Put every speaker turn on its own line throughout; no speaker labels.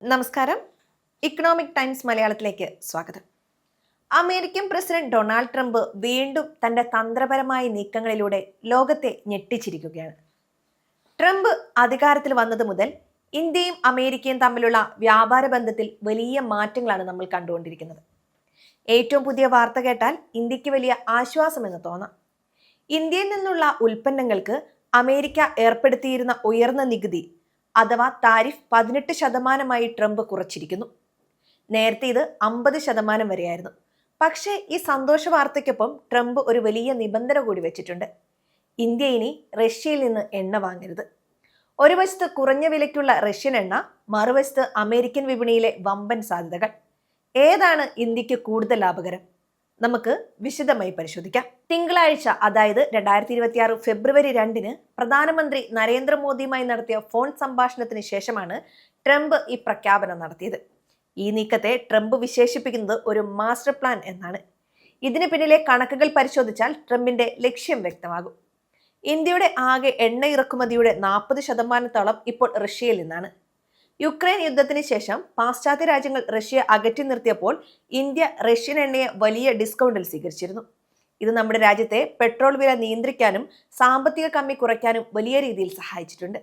നമസ്കാരം. Economic times മലയാളത്തിലേക്ക് സ്വാഗതം. അമേരിക്കൻ പ്രസിഡന്റ് ഡൊണാൾഡ് ട്രംപ് വീണ്ടും തന്റെ തന്ത്രപരമായ നീക്കങ്ങളിലൂടെ ലോകത്തെ ഞെട്ടിച്ചിരിക്കുകയാണ്. ട്രംപ് അധികാരത്തിൽ വന്നത് മുതൽ ഇന്ത്യയും അമേരിക്കയും തമ്മിലുള്ള വ്യാപാര ബന്ധത്തിൽ വലിയ മാറ്റങ്ങളാണ് നമ്മൾ കണ്ടുകൊണ്ടിരിക്കുന്നത്. ഏറ്റവും പുതിയ വാർത്ത കേട്ടാൽ ഇന്ത്യക്ക് വലിയ ആശ്വാസമെന്ന് തോന്നാം. ഇന്ത്യയിൽ നിന്നുള്ള ഉൽപ്പന്നങ്ങൾക്ക് അമേരിക്ക ഏർപ്പെടുത്തിയിരുന്ന ഉയർന്ന നികുതി അഥവാ താരിഫ് 18% ട്രംപ് കുറച്ചിരിക്കുന്നു. നേരത്തെ ഇത് 50% വരെയായിരുന്നു. പക്ഷേ ഈ സന്തോഷ വാർത്തയ്ക്കൊപ്പം ട്രംപ് ഒരു വലിയ നിബന്ധന കൂടി വെച്ചിട്ടുണ്ട്. ഇന്ത്യ ഇനി റഷ്യയിൽ നിന്ന് എണ്ണ വാങ്ങരുത്. ഒരു വശത്ത് കുറഞ്ഞ വിലയ്ക്കുള്ള റഷ്യൻ എണ്ണ, മറുവശത്ത് അമേരിക്കൻ വിപണിയിലെ വമ്പൻ സാധ്യതകൾ. ഏതാണ് ഇന്ത്യക്ക് കൂടുതൽ ലാഭകരം? നമുക്ക് വിശദമായി പരിശോധിക്കാം. തിങ്കളാഴ്ച, അതായത് 2026 ഫെബ്രുവരി 2 പ്രധാനമന്ത്രി നരേന്ദ്രമോദിയുമായി നടത്തിയ ഫോൺ സംഭാഷണത്തിന് ശേഷമാണ് ട്രംപ് ഈ പ്രഖ്യാപനം നടത്തിയത്. ഈ നീക്കത്തെ ട്രംപ് വിശേഷിപ്പിക്കുന്നത് ഒരു മാസ്റ്റർ പ്ലാൻ എന്നാണ്. ഇതിന് പിന്നിലെ കണക്കുകൾ പരിശോധിച്ചാൽ ട്രംപിന്റെ ലക്ഷ്യം വ്യക്തമാകും. ഇന്ത്യയുടെ ആകെ എണ്ണ ഇറക്കുമതിയുടെ 40% ഇപ്പോൾ റഷ്യയിൽ നിന്നാണ്. യുക്രൈൻ യുദ്ധത്തിന് ശേഷം പാശ്ചാത്യ രാജ്യങ്ങൾ റഷ്യയെ അകറ്റി നിർത്തിയപ്പോൾ ഇന്ത്യ റഷ്യൻ എണ്ണയെ വലിയ ഡിസ്കൗണ്ടിൽ സ്വീകരിച്ചിരുന്നു. ഇത് നമ്മുടെ രാജ്യത്തെ പെട്രോൾ വില നിയന്ത്രിക്കാനും സാമ്പത്തിക കമ്മി കുറയ്ക്കാനും വലിയ രീതിയിൽ സഹായിച്ചിട്ടുണ്ട്.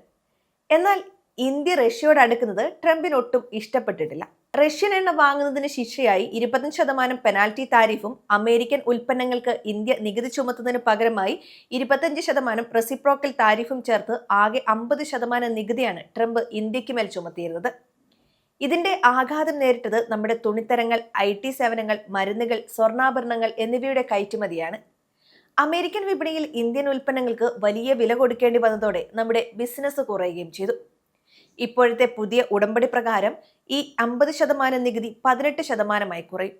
എന്നാൽ ഇന്ത്യ റഷ്യയോട് അടുക്കുന്നത് ട്രംപിന് ഒട്ടും ഇഷ്ടപ്പെട്ടിട്ടില്ല. റഷ്യൻ എണ്ണ വാങ്ങുന്നതിന് ശിക്ഷയായി 25% പെനാൽറ്റി താരിഫും അമേരിക്കൻ ഉൽപ്പന്നങ്ങൾക്ക് ഇന്ത്യ നികുതി ചുമത്തുന്നതിന് പകരമായി 25% റെസിപ്രോക്കൽ താരിഫും ചേർത്ത് ആകെ 50% നികുതിയാണ് ട്രംപ് ഇന്ത്യക്ക് മേൽ ചുമത്തിയിരുന്നത്. ഇതിന്റെ ആഘാതം നേരിട്ടത് നമ്മുടെ തുണിത്തരങ്ങൾ, IT സേവനങ്ങൾ, മരുന്നുകൾ, സ്വർണ്ണാഭരണങ്ങൾ എന്നിവയുടെ കയറ്റുമതിയാണ്. അമേരിക്കൻ വിപണിയിൽ ഇന്ത്യൻ ഉൽപ്പന്നങ്ങൾക്ക് വലിയ വില കൊടുക്കേണ്ടി വന്നതോടെ നമ്മുടെ ബിസിനസ് കുറയുകയും ചെയ്തു. ഇപ്പോഴത്തെ പുതിയ ഉടമ്പടി പ്രകാരം ഈ 50% നികുതി 18% കുറയും.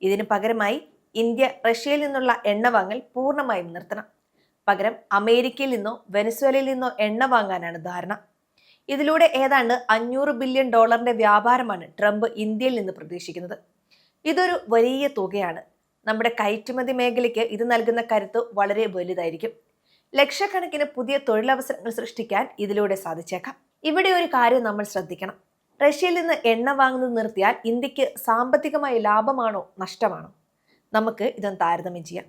ഇതിന് പകരമായി ഇന്ത്യ റഷ്യയിൽ നിന്നുള്ള എണ്ണ വാങ്ങൽ പൂർണ്ണമായും നിർത്തണം. പകരം അമേരിക്കയിൽ നിന്നോ വെനസ്വേലയിൽ നിന്നോ എണ്ണ വാങ്ങാനാണ് ധാരണ. ഇതിലൂടെ ഏതാണ്ട് $500 ബില്യൺ വ്യാപാരമാണ് ട്രംപ് ഇന്ത്യയിൽ നിന്ന് പ്രതീക്ഷിക്കുന്നത്. ഇതൊരു വലിയ തുകയാണ്. നമ്മുടെ കയറ്റുമതി മേഖലയ്ക്ക് ഇത് നൽകുന്ന കരുത്ത് വളരെ വലുതായിരിക്കും. ലക്ഷക്കണക്കിന് പുതിയ തൊഴിലവസരങ്ങൾ സൃഷ്ടിക്കാൻ ഇതിലൂടെ സാധിച്ചേക്കാം. ഇവിടെ ഒരു കാര്യം നമ്മൾ ശ്രദ്ധിക്കണം. റഷ്യയിൽ നിന്ന് എണ്ണ വാങ്ങുന്നത് നിർത്തിയാൽ ഇന്ത്യക്ക് സാമ്പത്തികമായ ലാഭമാണോ നഷ്ടമാണോ? നമുക്ക് ഇതൊന്ന് താരതമ്യം ചെയ്യാം.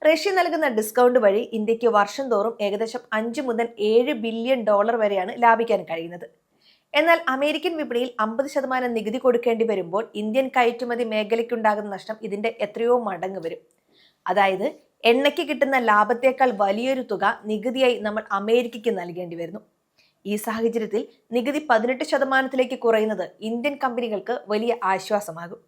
റഷ്യ നൽകുന്ന ഡിസ്കൗണ്ട് വഴി ഇന്ത്യക്ക് വർഷം തോറും ഏകദേശം $5 മുതൽ $7 ബില്യൺ വരെയാണ് ലാഭിക്കാൻ കഴിയുന്നത്. എന്നാൽ അമേരിക്കൻ വിപണിയിൽ 50% നികുതി കൊടുക്കേണ്ടി വരുമ്പോൾ ഇന്ത്യൻ കയറ്റുമതി മേഖലയ്ക്കുണ്ടാകുന്ന നഷ്ടം ഇതിന്റെ എത്രയോ മടങ്ങ് വരും. അതായത് എണ്ണയ്ക്ക് കിട്ടുന്ന ലാഭത്തേക്കാൾ വലിയൊരു തുക നികുതിയായി നമ്മൾ അമേരിക്കയ്ക്ക് നൽകേണ്ടി വരുന്നു. ഈ സാഹചര്യത്തിൽ നികുതി 18% കുറയുന്നത് ഇന്ത്യൻ കമ്പനികൾക്ക് വലിയ ആശ്വാസമാകും.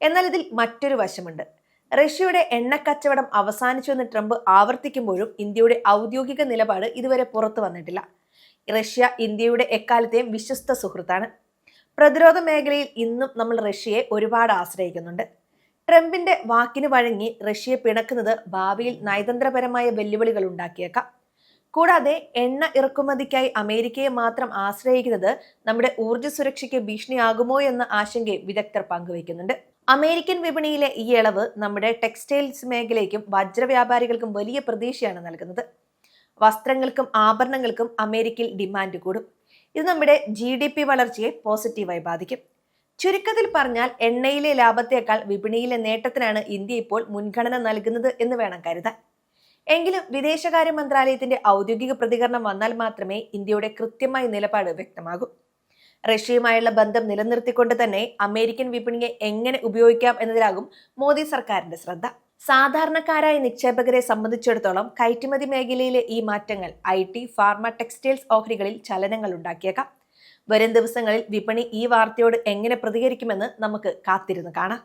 എന്നാൽ ഇതിൽ മറ്റൊരു വശമുണ്ട്. റഷ്യയുടെ എണ്ണക്കച്ചവടം അവസാനിച്ചു എന്ന് ട്രംപ് ആവർത്തിക്കുമ്പോഴും ഇന്ത്യയുടെ ഔദ്യോഗിക നിലപാട് ഇതുവരെ പുറത്തു വന്നിട്ടില്ല. റഷ്യ ഇന്ത്യയുടെ എക്കാലത്തെയും വിശ്വസ്ത സുഹൃത്താണ്. പ്രതിരോധ മേഖലയിൽ ഇന്നും നമ്മൾ റഷ്യയെ ഒരുപാട് ആശ്രയിക്കുന്നുണ്ട്. ട്രംപിന്റെ വാക്കിന് വഴങ്ങി റഷ്യയെ പിണക്കുന്നത് ഭാവിയിൽ നയതന്ത്രപരമായ വെല്ലുവിളികൾ ഉണ്ടാക്കിയേക്കാം. കൂടാതെ എണ്ണ ഇറക്കുമതിക്കായി അമേരിക്കയെ മാത്രം ആശ്രയിക്കുന്നത് നമ്മുടെ ഊർജ്ജ സുരക്ഷയ്ക്ക് ഭീഷണിയാകുമോ എന്ന ആശങ്കയും വിദഗ്ധർ പങ്കുവയ്ക്കുന്നുണ്ട്. അമേരിക്കൻ വിപണിയിലെ ഈ ഇളവ് നമ്മുടെ ടെക്സ്റ്റൈൽസ് മേഖലയ്ക്കും വജ്രവ്യാപാരികൾക്കും വലിയ പ്രതീക്ഷയാണ് നൽകുന്നത്. വസ്ത്രങ്ങൾക്കും ആഭരണങ്ങൾക്കും അമേരിക്കയിൽ ഡിമാൻഡ് കൂടും. ഇത് നമ്മുടെ GDP വളർച്ചയെ പോസിറ്റീവായി ബാധിക്കും. ചുരുക്കത്തിൽ പറഞ്ഞാൽ എണ്ണയിലെ ലാഭത്തേക്കാൾ വിപണിയിലെ നേട്ടത്തിനാണ് ഇന്ത്യ ഇപ്പോൾ മുൻഗണന നൽകുന്നത് എന്ന് വേണം കരുതാൻ. എങ്കിലും വിദേശകാര്യ മന്ത്രാലയത്തിന്റെ ഔദ്യോഗിക പ്രതികരണം വന്നാൽ മാത്രമേ ഇന്ത്യയുടെ കൃത്യമായ നിലപാട് വ്യക്തമാകൂ. റഷ്യയുമായുള്ള ബന്ധം നിലനിർത്തിക്കൊണ്ട് തന്നെ അമേരിക്കൻ വിപണിയെ എങ്ങനെ ഉപയോഗിക്കാം എന്നതിലാകും മോദി സർക്കാരിന്റെ ശ്രദ്ധ. സാധാരണക്കാരായ നിക്ഷേപകരെ സംബന്ധിച്ചിടത്തോളം കയറ്റുമതി മേഖലയിലെ ഈ മാറ്റങ്ങൾ IT, ഫാർമ, ടെക്സ്റ്റൈൽസ് ഓഹരികളിൽ ചലനങ്ങൾ ഉണ്ടാക്കിയേക്കാം. വരും ദിവസങ്ങളിൽ വിപണി ഈ വാർത്തയോട് എങ്ങനെ പ്രതികരിക്കുമെന്ന് നമുക്ക് കാത്തിരുന്ന് കാണാം.